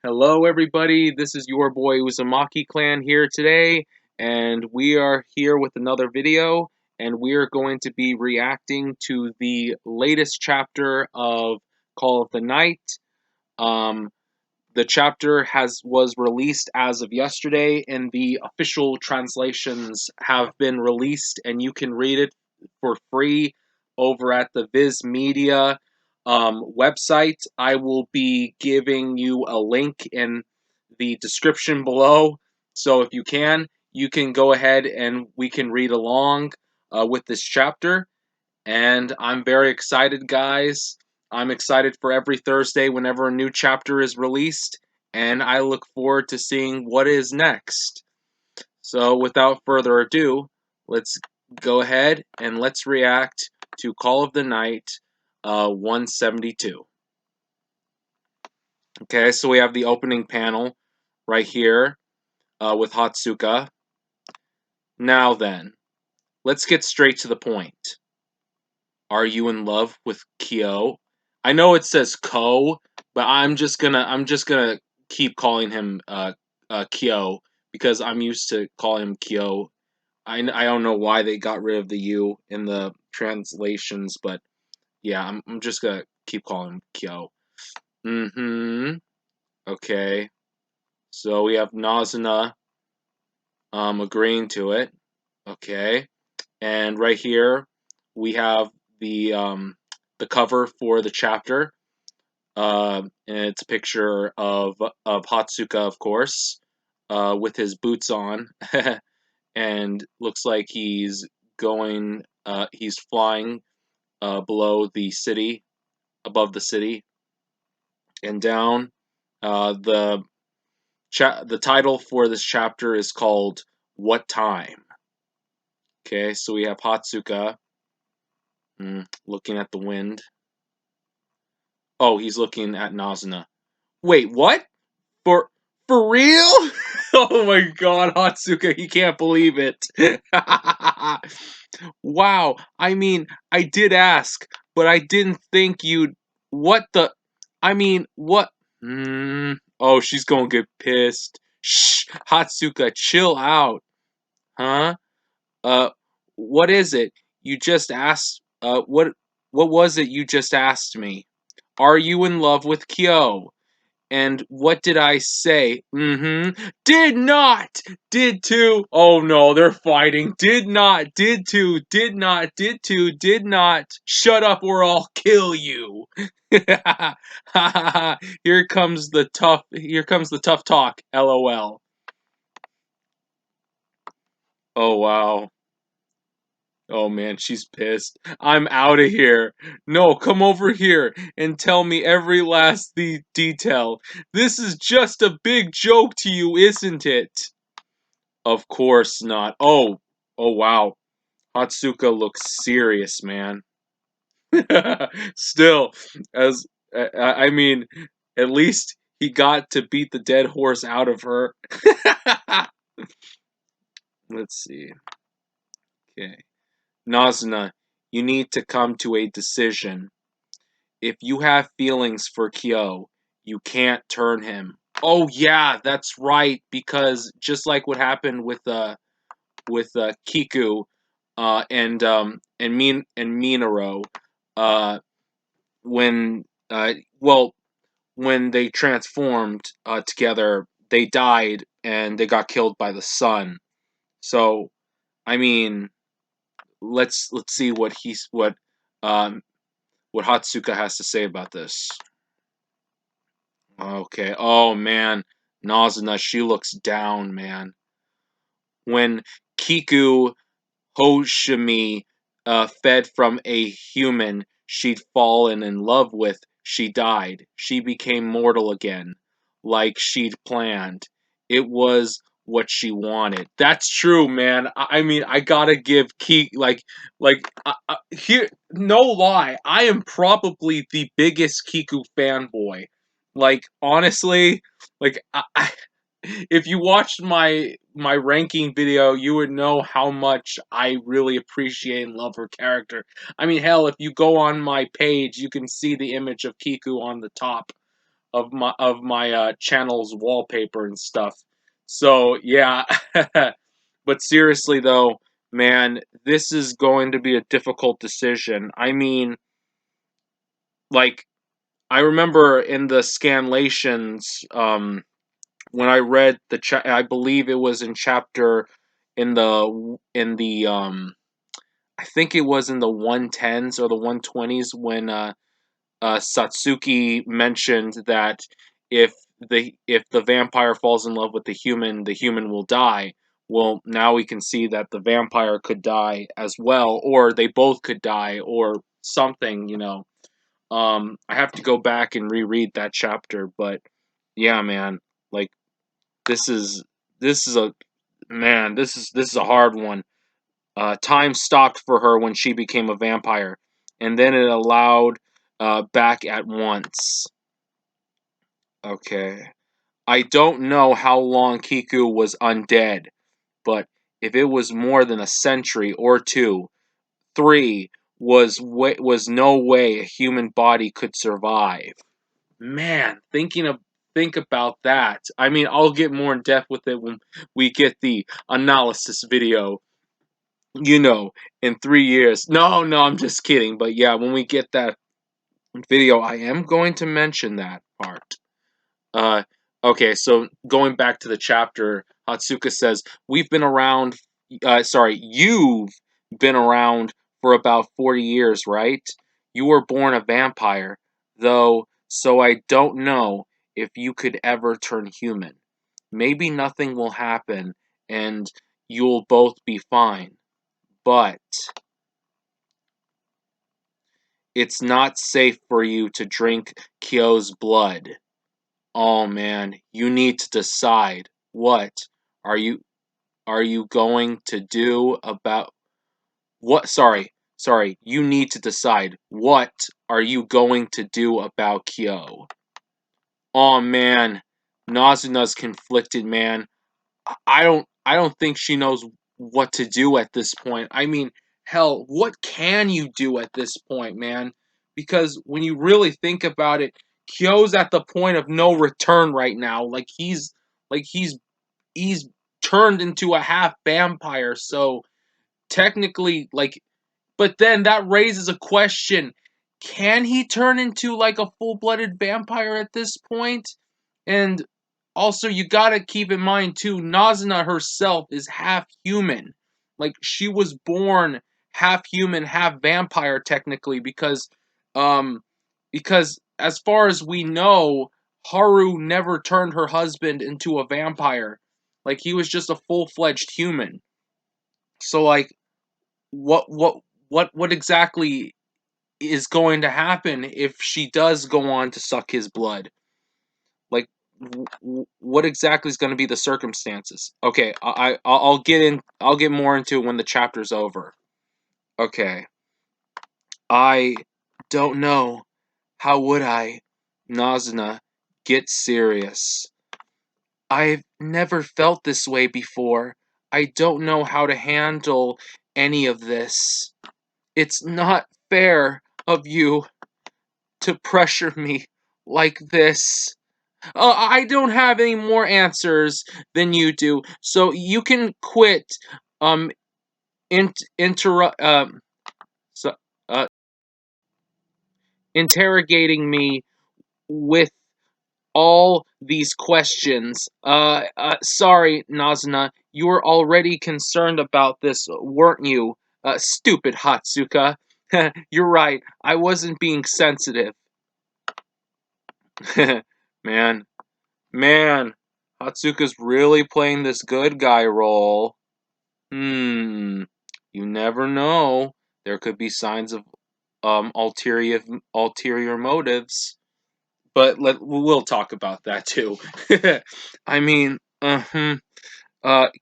Hello, everybody. This is your boy Uzumaki Clan here today, and we are here with another video. And we are going to be reacting to the latest chapter of Call of the Night. Um, the chapter was released as of yesterday, and the official translations have been released, and you can read it for free over at the Viz Media website. I will be giving you a link in the description below, so if you can go ahead and we can read along with this chapter. And I'm very excited, guys. I'm excited for every Thursday whenever a new chapter is released, and I look forward to seeing what is next. So, without further ado, let's go ahead and let's react to Call of the Night 172. Okay, so we have the opening panel right here with Hatsuka. Now then, let's get straight to the point. Are you in love with Kyo? I know it says Ko, but I'm just gonna keep calling him Kyo because I'm used to calling him Kyo. I don't know why they got rid of the U in the translations, but yeah, I'm just gonna keep calling him Kyo. Mm-hmm. Okay. So we have Nazuna agreeing to it. Okay. And right here we have the cover for the chapter. And it's a picture of Hatsuka, of course, with his boots on, and looks like he's flying below the city, above the city, and down. The the title for this chapter is called "What Time." Okay, so we have Hatsuka looking at the wind. Oh, he's looking at Nazuna. Wait, what? For for real? Oh my god, Hatsuka, he can't believe it. Wow, I mean, I did ask, but I didn't think you'd. What the? I mean, what? Oh, she's gonna get pissed. Shh, Hatsuka, chill out. Huh? Uh, what is it? You just asked. What was it you just asked me? Are you in love with Kyo? And what did I say? Did not! Did to! Oh no, they're fighting. Did not! Did to! Did not! Did to! Did not! Shut up or I'll kill you! Here comes the tough talk. LOL. Oh wow. Oh man, she's pissed. I'm out of here. No, come over here and tell me every last detail. This is just a big joke to you, isn't it? Of course not. Oh wow. Hatsuka looks serious, man. Still, as I mean, at least he got to beat the dead horse out of her. Let's see. Okay. Nazuna, you need to come to a decision. If you have feelings for Kyo, you can't turn him. Oh yeah, that's right. Because just like what happened with Kiku, and Minoro, uh, when well when they transformed together, they died and they got killed by the sun. So I mean, let's see um what Hatsuka has to say about this. Okay. Oh man, Nazuna, she looks down, man. When Kiku Hoshimi fed from a human she'd fallen in love with, she died. She became mortal again, like she'd planned. It was what she wanted. That's true, man. I mean, I gotta give here. No lie, I am probably the biggest Kiku fanboy. Like honestly, like if you watched my ranking video, you would know how much I really appreciate and love her character. I mean, hell, if you go on my page, you can see the image of Kiku on the top. of my channel's wallpaper and stuff. So yeah, but seriously though, man, this is going to be a difficult decision. I mean, like I remember in the scanlations, when I read I believe it was in chapter in the I think it was in the 110s or the 120s when Satsuki mentioned that if the vampire falls in love with the human will die. Well, now we can see that the vampire could die as well, or they both could die, or something. I have to go back and reread that chapter, but yeah, man, like this is this is a man, this is a hard one. Time stopped for her when she became a vampire, and then it allowed back at once. Okay. I don't know how long Kiku was undead, but if it was more than a century or two, three was no way a human body could survive. Man, think about that. I mean, I'll get more in depth with it when we get the analysis video. You know, in 3 years. No, no, I'm just kidding. But yeah, when we get that video, I am going to mention that part. Uh, okay, so going back to the chapter, Hatsuka says, "We've been around. You've been around for about 40 years, right? You were born a vampire, though, so I don't know if you could ever turn human. Maybe nothing will happen, and you'll both be fine. But it's not safe for you to drink Kyo's blood. Oh man, you need to decide. What are you are you going to do about what sorry, you need to decide. What are you going to do about Kyo? Oh man, Nazuna's conflicted, man. I don't think she knows what to do at this point. I mean, hell, what can you do at this point, man? Because when you really think about it, Kyo's at the point of no return right now. Like he's turned into a half vampire, so technically but then that raises a question. Can he turn into like a full-blooded vampire at this point? And also you gotta keep in mind too, Nazuna herself is half human. Like she was born half human, half vampire technically um because as far as we know, Haru never turned her husband into a vampire. Like he was just a full-fledged human. So like what what what exactly is going to happen if she does go on to suck his blood? Like, what exactly is going to be the circumstances? Okay, I'll get in. I'll get more into it when the chapter's over. Okay, I don't know. How would I, Nazuna, get serious? I've never felt this way before. I don't know how to handle any of this. It's not fair of you to pressure me like this. I don't have any more answers than you do, so you can quit um interrupt so, uh interrogating me with all these questions. Sorry, Nazuna, you were already concerned about this, weren't you? Stupid Hatsuka. You're right. I wasn't being sensitive. Man, man, Hatsuka's really playing this good guy role. Hmm. You never know. There could be signs of ulterior motives. But we'll talk about that too. I mean,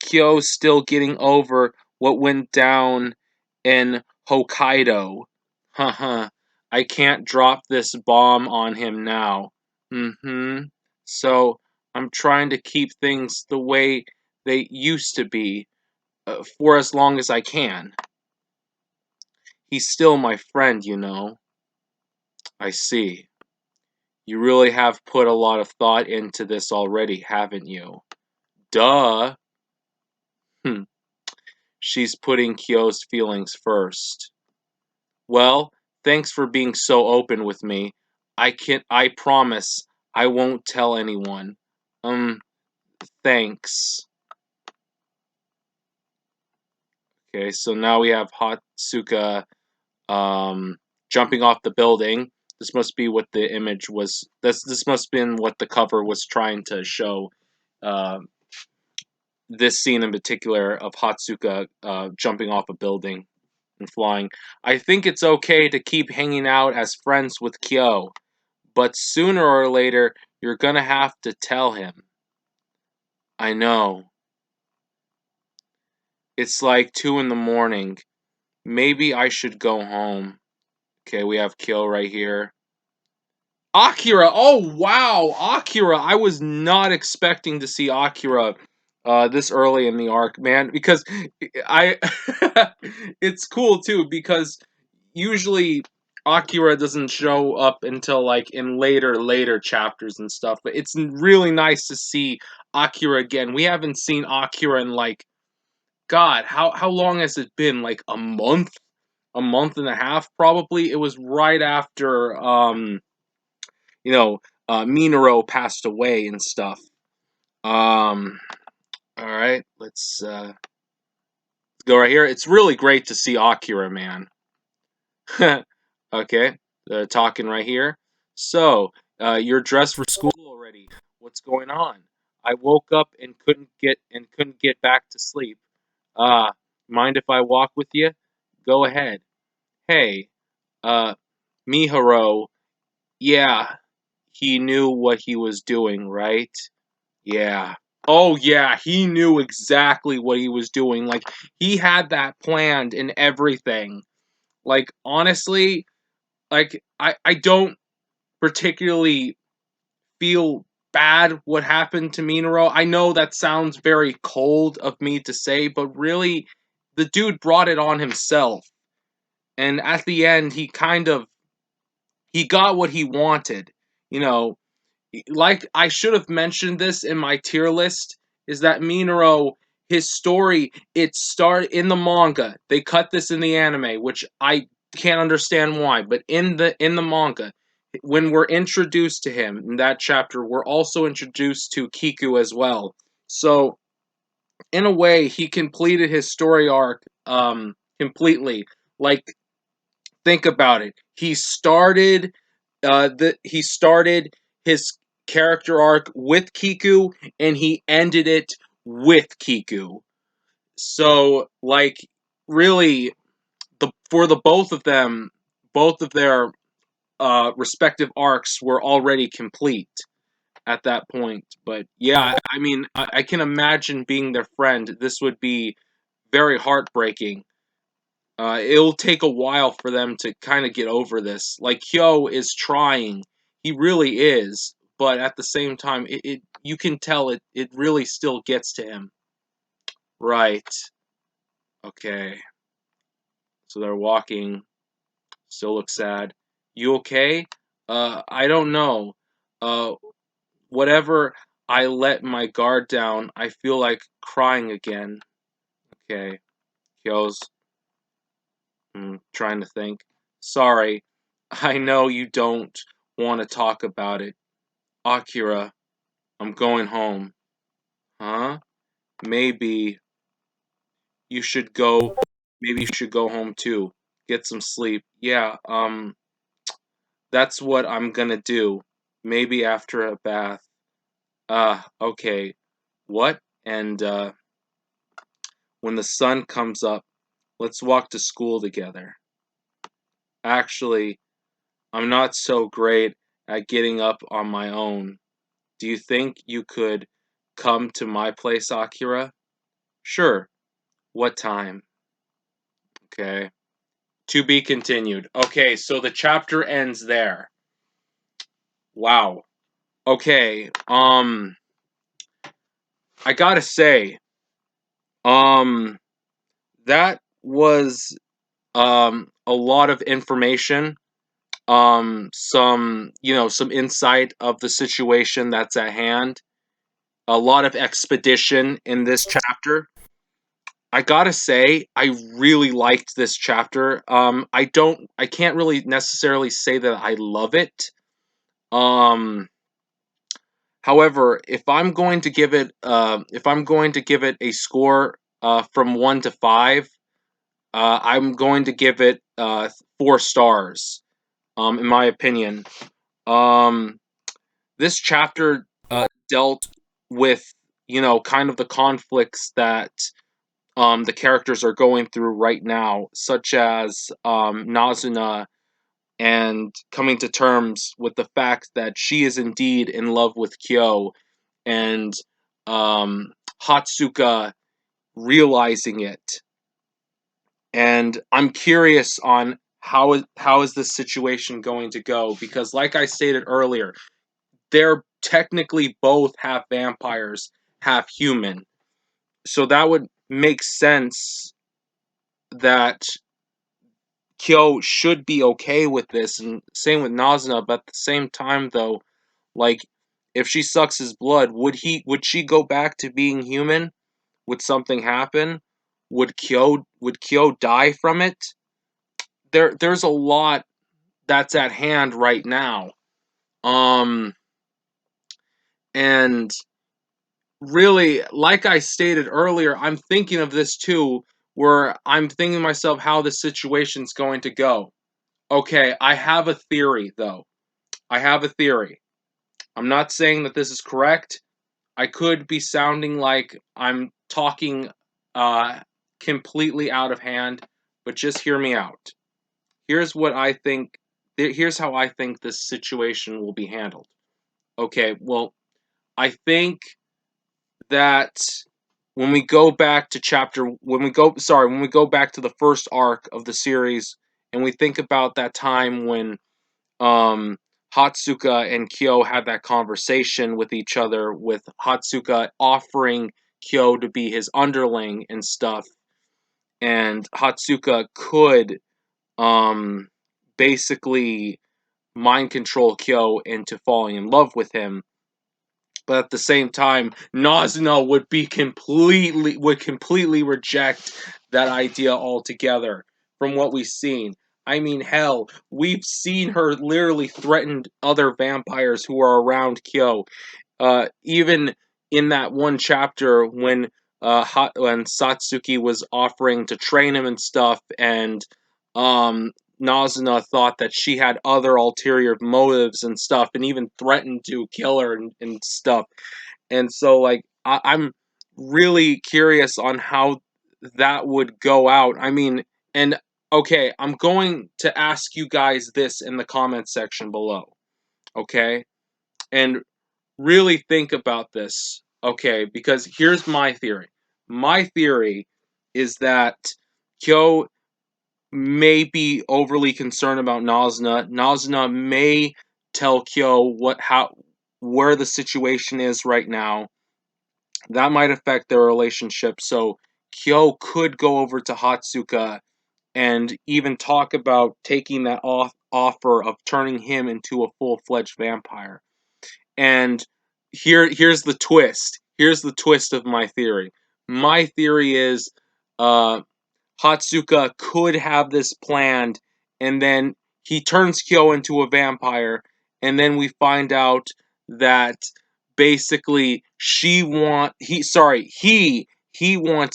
Kyo's still getting over what went down in Hokkaido. Haha. I can't drop this bomb on him now. Mm-hmm. So I'm trying to keep things the way they used to be for as long as I can. He's still my friend, you know. I see. You really have put a lot of thought into this already, haven't you? Duh. Hm. She's putting Kyo's feelings first. Well, thanks for being so open with me. I promise I won't tell anyone. Thanks. Okay, so now we have Hatsuka jumping off the building. This must be what the image was. This must have been what the cover was trying to show. Uh, this scene in particular of Hatsuka jumping off a building and flying. I think it's okay to keep hanging out as friends with Kyo, but sooner or later you're gonna have to tell him. I know. It's like 2 in the morning. Maybe I should go home. Okay, we have Kyo right here. Akira! Oh, wow! Akira! I was not expecting to see Akira this early in the arc, man, because I it's cool too because usually Akira doesn't show up until like in later chapters and stuff, but it's really nice to see Akira again. We haven't seen Akira in like God, how long has it been? Like a month? A month and a half probably. It was right after you know, Minoru passed away and stuff. Um, all right, let's go right here. It's really great to see Akira, man. Okay, talking right here. So, you're dressed for school already. What's going on? I woke up and couldn't get back to sleep. Mind if I walk with you? Go ahead. Hey, uh, Mihiro. Yeah, he knew what he was doing, right? Yeah. Oh yeah, he knew exactly what he was doing. Like he had that planned and everything. Like honestly, like I don't particularly feel bad what happened to Minoru. I know that sounds very cold of me to say, but really the dude brought it on himself. And at the end he got what he wanted. You know, like I should have mentioned this in my tier list is that Minoru his story it started in the manga. They cut this in the anime, which I can't understand why, but in the manga when we're introduced to him in that chapter, we're also introduced to Kiku as well. So, in a way, he completed his story arc completely. Like think about it. He started his character arc with Kiku and he ended it with Kiku. So like really the for the both of them, both of their respective arcs were already complete at that point. But yeah, I mean I can imagine being their friend. This would be very heartbreaking. It'll take a while for them to kind of get over this. Like Kyo is trying, he really is, but at the same time, it you can tell it really still gets to him. Right. Okay. So they're walking. Still look sad. You okay? I don't know. Uh, whatever. I let my guard down. I feel like crying again. Okay. Kyo's trying to think. Sorry, I know you don't want to talk about it. Akira, I'm going home. Huh? Maybe you should go. Maybe you should go home too. Get some sleep. Yeah, that's what I'm gonna do. Maybe after a bath. Okay. What? And, when the sun comes up, let's walk to school together. Actually, I'm not so great at getting up on my own. Do you think you could come to my place, Akira? Sure. What time? Okay. To be continued. Okay, so the chapter ends there. Wow. Okay, I gotta say, um, that was, a lot of information. some, some insight of the situation that's at hand. A lot of expedition in this chapter. I gotta say, I really liked this chapter. I can't really necessarily say that I love it. Um, However, if I'm going to give it a score, from 1 to 5, I'm going to give it 4 stars. In my opinion, um, this chapter dealt with, kind of the conflicts that the characters are going through right now, such as Nazuna, and coming to terms with the fact that she is indeed in love with Kyo, and um, Hatsuka realizing it. And I'm curious on how is this situation going to go, because like I stated earlier, they're technically both half vampires, half human. So that would make sense that Kyo should be okay with this, and same with Nazuna. But at the same time, though, like, if she sucks his blood, would she go back to being human? Would something happen? Would Kyo die from it? There's a lot that's at hand right now. Um, and really, like I stated earlier, I'm thinking of this too, where I'm thinking to myself how the situation's going to go. Okay, I have a theory, though. I have a theory. I'm not saying that this is correct. I could be sounding like I'm talking uh, completely out of hand, but just hear me out. Here's what I think. Here's how I think this situation will be handled. Okay, well, I think that when we go back to the first arc of the series, and we think about that time when um, Hatsuka and Kyo had that conversation with each other, with Hatsuka offering Kyo to be his underling and stuff, and Hatsuka could um, basically mind control Kyo into falling in love with him. But at the same time, Nazuna would completely reject that idea altogether from what we've seen. I mean, hell, we've seen her literally threaten other vampires who are around Kyo. Even in that one chapter when when Satsuki was offering to train him and stuff, and Nazuna thought that she had other ulterior motives and stuff, and even threatened to kill her and stuff. And so, like, I'm really curious on how that would go out. I mean, and okay, I'm going to ask you guys this in the comment section below, okay? And really think about this, okay? Because here's my theory. My theory is that Kyo may be overly concerned about Nazuna. Nazuna may tell Kyo where the situation is right now. That might affect their relationship. So Kyo could go over to Hatsuka and even talk about taking that offer of turning him into a full-fledged vampire. And here's the twist. Here's the twist of my theory. My theory is uh, Hatsuka could have this planned, and then he turns Kyo into a vampire, and then we find out that basically he wants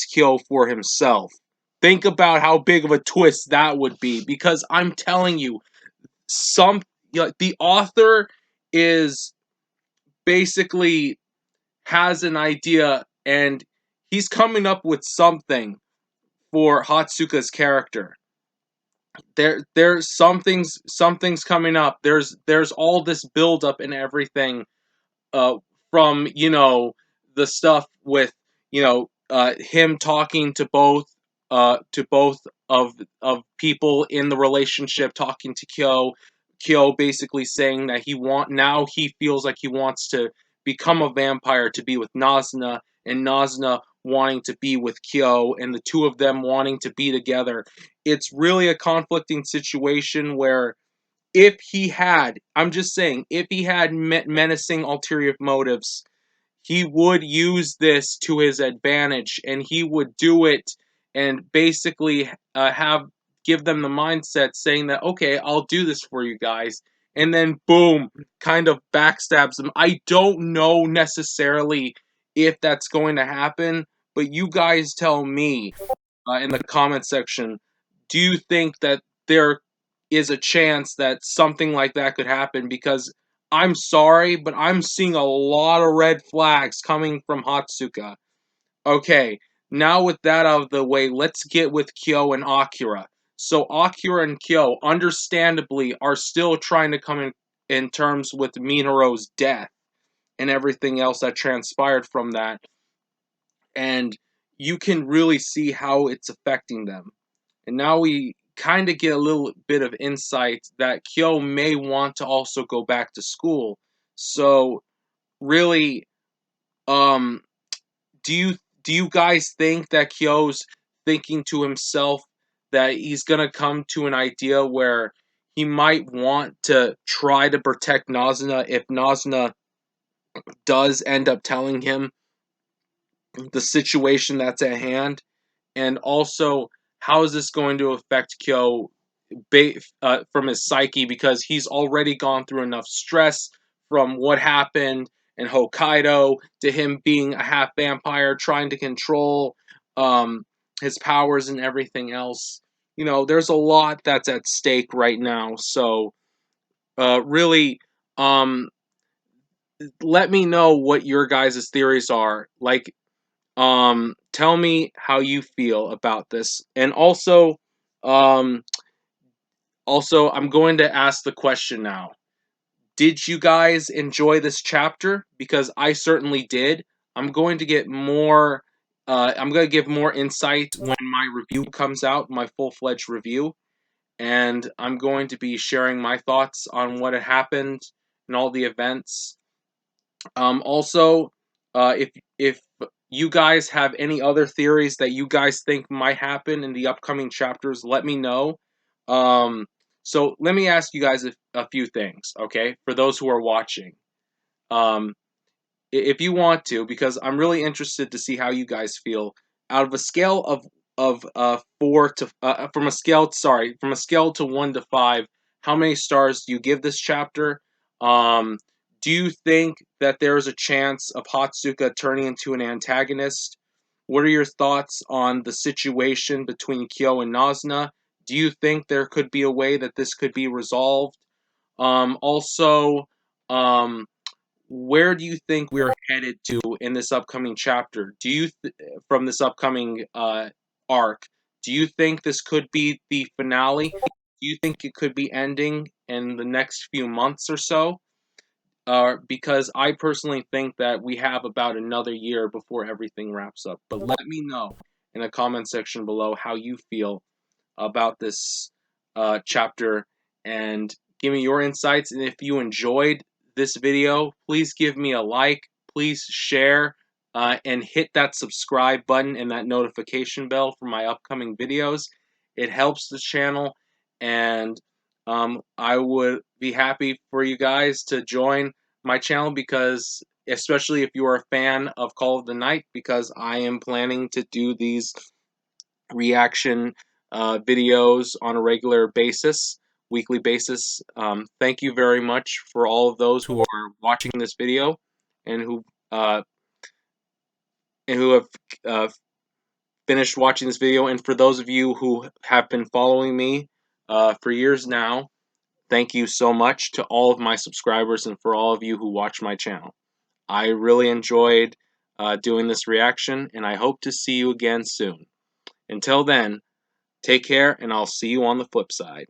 Kyo for himself. Think about how big of a twist that would be, because I'm telling you, some the author is basically has an idea, and he's coming up with something for Hatsuka's character. There's something's coming up. There's all this build up and everything, uh, from the stuff with him talking to both of people in the relationship, talking to Kyo basically saying that he feels like he wants to become a vampire to be with Nazuna, and Nazuna wanting to be with Kyo, and the two of them wanting to be together. It's really a conflicting situation where if he had, I'm just saying, if he had menacing ulterior motives, he would use this to his advantage, and he would do it and basically have give them the mindset saying that, okay, I'll do this for you guys, and then boom, kind of backstabs them. I don't know necessarily if that's going to happen, but you guys tell me in the comment section. Do you think that there is a chance that something like that could happen? Because I'm sorry, but I'm seeing a lot of red flags coming from Hatsuka. Okay, now with that out of the way, let's get with Kyo and Akira. So Akira and Kyo, understandably, are still trying to come in terms with Minoru's death and everything else that transpired from that. And you can really see how it's affecting them. And now we kind of get a little bit of insight that Kyo may want to also go back to school. So really, um, do you guys think that Kyo's thinking to himself that he's gonna come to an idea where he might want to try to protect Nazuna if Nazuna does end up telling him the situation that's at hand? And also, how is this going to affect Kyo from his psyche, because he's already gone through enough stress from what happened in Hokkaido to him being a half vampire trying to control um, his powers and everything else. You know, there's a lot that's at stake right now. So, really, um, let me know what your guys' theories are. Like, tell me how you feel about this. And um, also, I'm going to ask the question now. Did you guys enjoy this chapter? Because I certainly did. I'm going to get more. I'm going to give more insight when my review comes out, my full-fledged review, and I'm going to be sharing my thoughts on what had happened and all the events. Also, if you guys have any other theories that you guys think might happen in the upcoming chapters, let me know. Um, so let me ask you guys a few things, okay? For those who are watching, um, if you want to, because I'm really interested to see how you guys feel. Out of a scale of four to from a scale to 1 to 5, how many stars do you give this chapter? Um, do you think that there is a chance of Hatsuka turning into an antagonist? What are your thoughts on the situation between Kyo and Nazuna? Do you think there could be a way that this could be resolved? Also, um, where do you think we're headed to in this upcoming chapter? From this upcoming arc, do you think this could be the finale? Do you think it could be ending in the next few months or so? Because I personally think that we have about another year before everything wraps up. But let me know in the comment section below how you feel about this chapter, and give me your insights. And if you enjoyed this video, please give me a like, please share, and hit that subscribe button and that notification bell for my upcoming videos. It helps the channel, and I would be happy for you guys to join my channel, because especially if you are a fan of Call of the Night, because I am planning to do these reaction videos on a regular basis, weekly basis. Thank you very much for all of those who are watching this video and uh, who have uh, finished watching this video. And for those of you who have been following me for years now, thank you so much to all of my subscribers and for all of you who watch my channel. I really enjoyed doing this reaction, and I hope to see you again soon. Until then, take care, and I'll see you on the flip side.